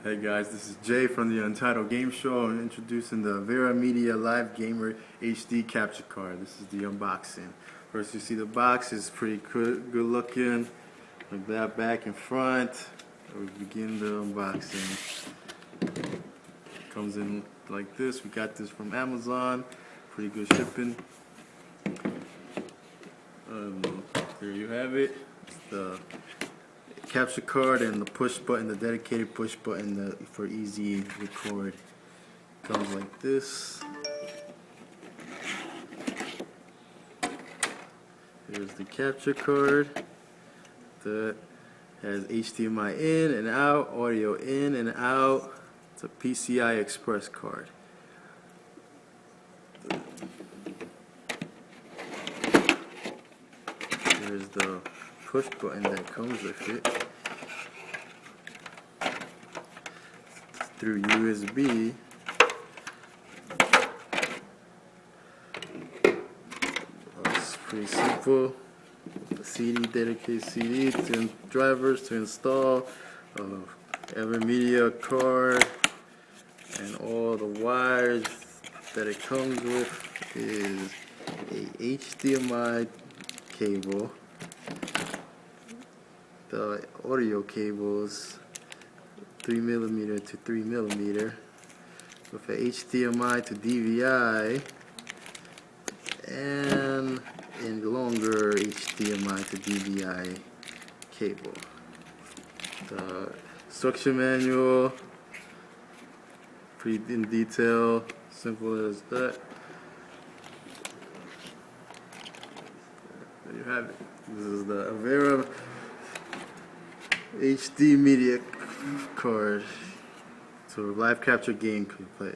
Hey guys, this is Jay from the Untitled Game Show. I'm introducing the AVerMedia Live Gamer HD capture card. This is the unboxing. First you see the box is pretty good looking. Like that, back and front. We begin the unboxing. Comes in like this. We got this from Amazon. Pretty good shipping. There you have it. It's the capture card and the push button, the dedicated push button for easy record. Comes like this. Here's the capture card that has HDMI in and out, audio in and out. It's a PCI Express card. Here's the push button that comes with it. Through USB. It's pretty simple. The CD, dedicated CD to drivers to install. AVerMedia card, and all the wires that it comes with is a HDMI cable. The audio cables 3mm to 3mm with a HDMI to DVI and a longer HDMI to DVI cable. The instruction manual, pretty in detail, simple as that. There you have it. This is the AVerMedia HD media card, so live capture game can play.